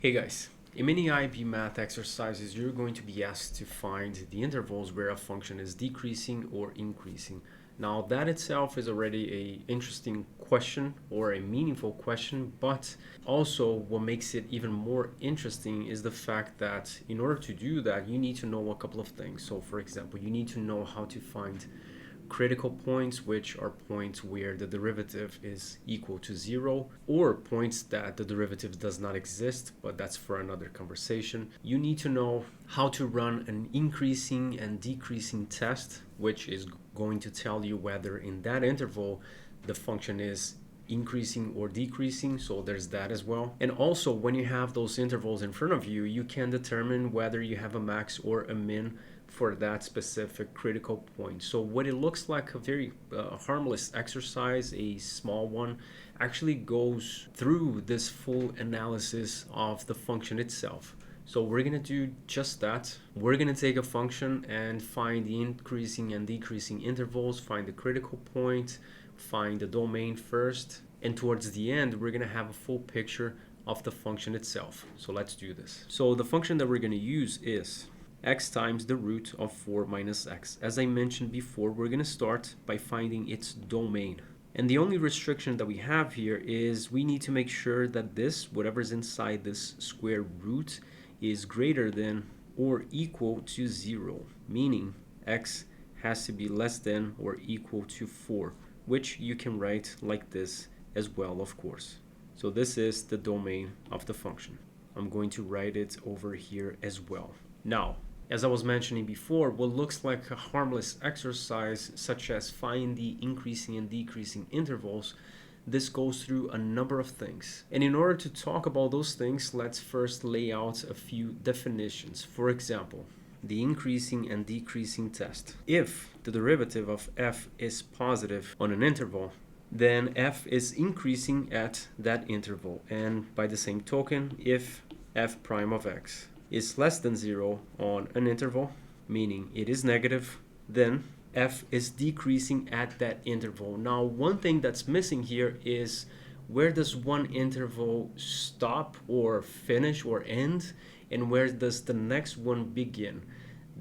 Hey guys, in many IB math exercises, you're going to be asked to find the intervals where a function is decreasing or increasing. Now, that itself is already a interesting question or a meaningful question, but also what makes it even more interesting is the fact that in order to do that, you need to know a couple of things. So, for example, you need to know how to find critical points, which are points where the derivative is equal to zero, or points that the derivative does not exist, but that's for another conversation. You need to know how to run an increasing and decreasing test, which is going to tell you whether in that interval the function is increasing or decreasing, so there's that as well. And also, when you have those intervals in front of you, you can determine whether you have a max or a min for that specific critical point. So what it looks like a very harmless exercise, a small one, actually goes through this full analysis of the function itself. So we're going to do just that. We're going to take a function and find the increasing and decreasing intervals, find the critical point, find the domain first, and towards the end, we're going to have a full picture of the function itself. So let's do this. So the function that we're going to use is x times the root of 4 minus x. As I mentioned before, we're going to start by finding its domain. And the only restriction that we have here is we need to make sure that this, whatever's inside this square root, is greater than or equal to 0, meaning x has to be less than or equal to 4, which you can write like this as well, of course. So this is the domain of the function. I'm going to write it over here as well. Now, as I was mentioning before, what looks like a harmless exercise, such as find the increasing and decreasing intervals, this goes through a number of things. And in order to talk about those things, let's first lay out a few definitions. For example, the increasing and decreasing test. If the derivative of f is positive on an interval, then f is increasing at that interval. And by the same token, if f prime of x is less than 0 on an interval, meaning it is negative, then f is decreasing at that interval. Now, one thing that's missing here is where does one interval stop or finish or end, and where does the next one begin?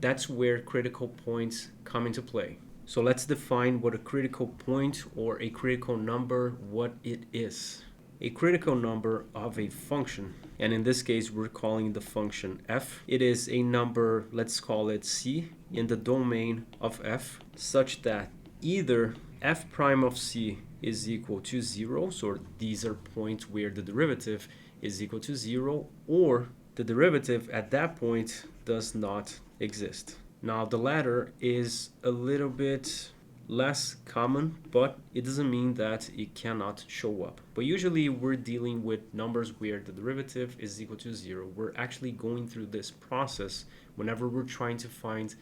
That's where critical points come into play. So let's define what a critical point or a critical number, what it is. A critical number of a function, and in this case we're calling the function f. It is a number, let's call it c, in the domain of f, such that either f prime of c is equal to 0, so these are points where the derivative is equal to 0, or the derivative at that point does not exist. Now, the latter is a little bit less common, but it doesn't mean that it cannot show up. But usually we're dealing with numbers where the derivative is equal to 0. We're actually going through this process whenever we're trying to find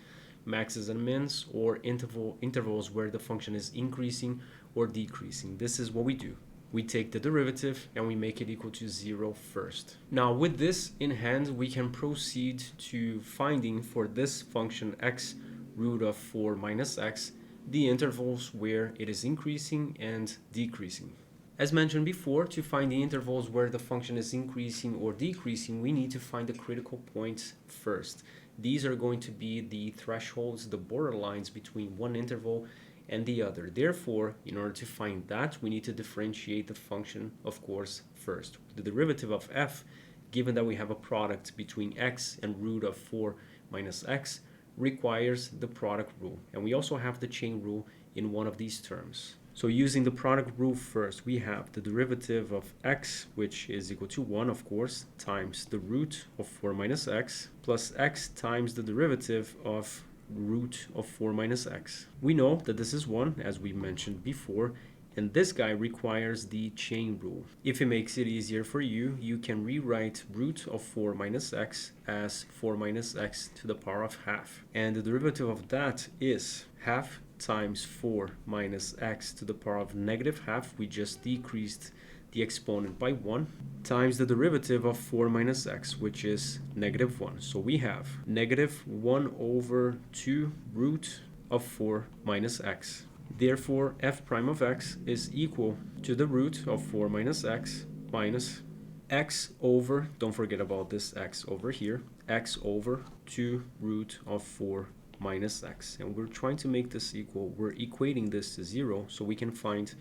maxes and mins or intervals where the function is increasing or decreasing. This is what we do. We take the derivative and we make it equal to 0 first. Now, with this in hand, we can proceed to finding for this function x root of 4 minus x the intervals where it is increasing and decreasing. As mentioned before, to find the intervals where the function is increasing or decreasing, we need to find the critical points first. These are going to be the thresholds, the borderlines between one interval and the other. Therefore, in order to find that, we need to differentiate the function, of course, first. The derivative of f, given that we have a product between x and root of 4 minus x, requires the product rule. And we also have the chain rule in one of these terms. So using the product rule first, we have the derivative of x, which is equal to 1, of course, times the root of 4 minus x, plus x times the derivative of root of 4 minus x. We know that this is 1, as we mentioned before, and this guy requires the chain rule. If it makes it easier for you, you can rewrite root of 4 minus x as 4 minus x to the power of half. And the derivative of that is half times 4 minus x to the power of negative half. We just decreased the exponent by 1, times the derivative of 4 minus x, which is negative 1. So we have negative 1 over 2 root of 4 minus x. Therefore, f prime of x is equal to the root of 4 minus x minus x over, don't forget about this x over here, x over 2 root of 4 minus x. And we're trying to make this equal, we're equating this to 0 so we can find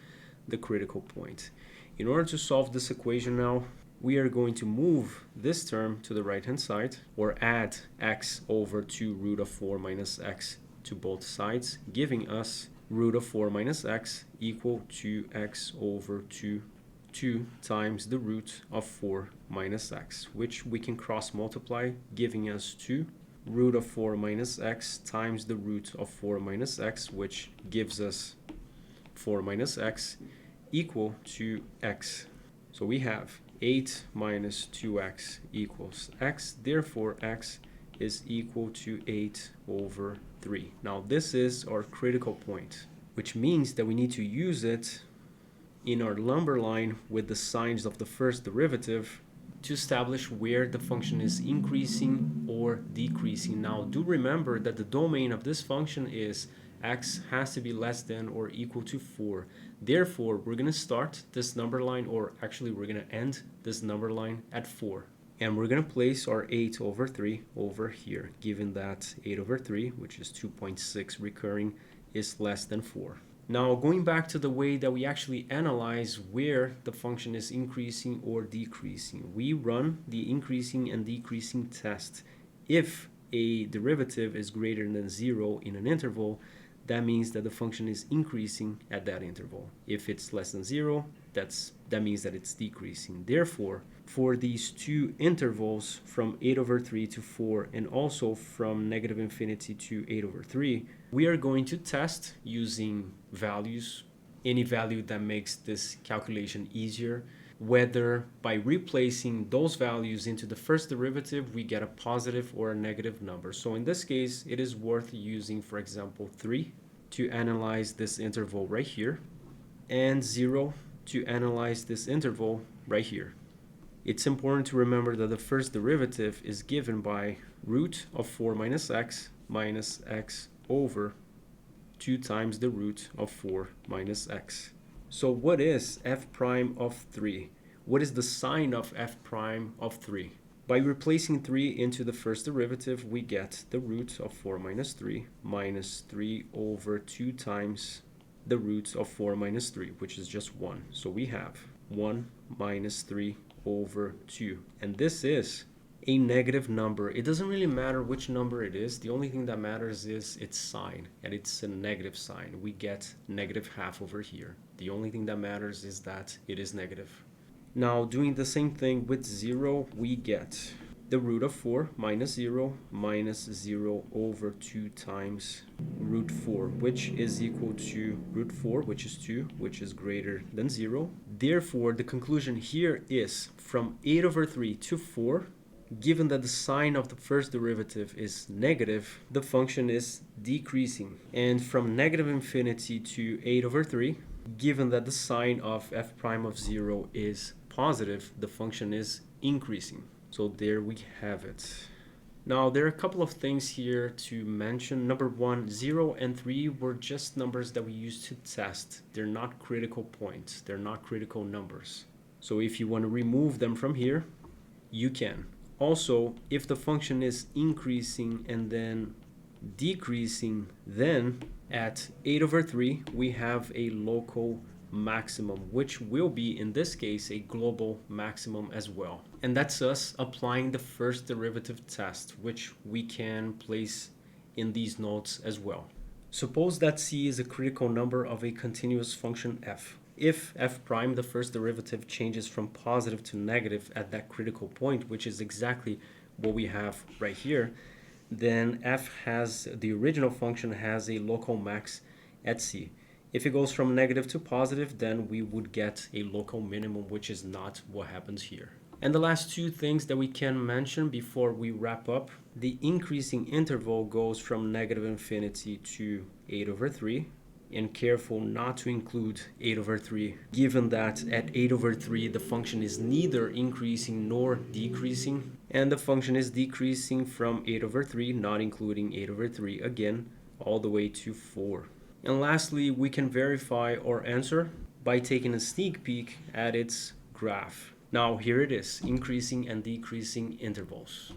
the critical point. In order to solve this equation now, we are going to move this term to the right hand side, or add x over 2 root of 4 minus x to both sides, giving us root of 4 minus x equal to x over 2 times the root of 4 minus x, which we can cross multiply, giving us 2 root of 4 minus x times the root of 4 minus x, which gives us 4 minus x equal to x. So we have 8 minus 2x equals x. Therefore, x is equal to 8 over 3. Now, this is our critical point, which means that we need to use it in our number line with the signs of the first derivative to establish where the function is increasing or decreasing. Now, do remember that the domain of this function is x has to be less than or equal to 4. Therefore, we're going to start this number line, or actually we're going to end this number line at 4. And we're going to place our 8 over 3 over here, given that 8 over 3, which is 2.6 recurring, is less than 4. Now, going back to the way that we actually analyze where the function is increasing or decreasing, we run the increasing and decreasing test. If a derivative is greater than 0 in an interval, that means that the function is increasing at that interval. If it's less than 0, that means that it's decreasing. Therefore, for these two intervals from 8 over 3 to 4 and also from negative infinity to 8 over 3, we are going to test using values, any value that makes this calculation easier, whether by replacing those values into the first derivative we get a positive or a negative number. So in this case, it is worth using, for example, 3 to analyze this interval right here, and 0 to analyze this interval right here. It's important to remember that the first derivative is given by root of 4 minus x over 2 times the root of 4 minus x. So what is f prime of 3? What is the sign of f prime of 3? By replacing 3 into the first derivative, we get the root of 4 minus 3 over 2 times the root of 4 minus 3, which is just 1. So we have 1 minus 3 over 2. And this is a negative number. It doesn't really matter which number it is. The only thing that matters is its sign, and it's a negative sign. We get negative half over here. The only thing that matters is that it is negative. Now, doing the same thing with 0, we get the root of 4 minus 0 over 2 times root 4, which is equal to root 4, which is 2, which is greater than 0. Therefore, the conclusion here is from 8 over 3 to 4, given that the sign of the first derivative is negative, the function is decreasing. And from negative infinity to 8 over 3, given that the sign of f prime of 0 is positive, the function is increasing. So there we have it. Now, there are a couple of things here to mention. Number one, 0 and 3 were just numbers that we used to test. They're not critical points. They're not critical numbers. So if you want to remove them from here, you can. Also, if the function is increasing and then decreasing, then at 8 over 3, we have a local maximum, which will be, in this case, a global maximum as well. And that's us applying the first derivative test, which we can place in these notes as well. Suppose that c is a critical number of a continuous function f. If f prime, the first derivative, changes from positive to negative at that critical point, which is exactly what we have right here, then f has, the original function has a local max at c. If it goes from negative to positive, then we would get a local minimum, which is not what happens here. And the last two things that we can mention before we wrap up, the increasing interval goes from negative infinity to 8 over 3. And careful not to include 8 over 3, given that at 8 over 3 the function is neither increasing nor decreasing, and the function is decreasing from 8 over 3, not including 8 over 3 again, all the way to 4. And lastly, we can verify our answer by taking a sneak peek at its graph. Now here it is, increasing and decreasing intervals.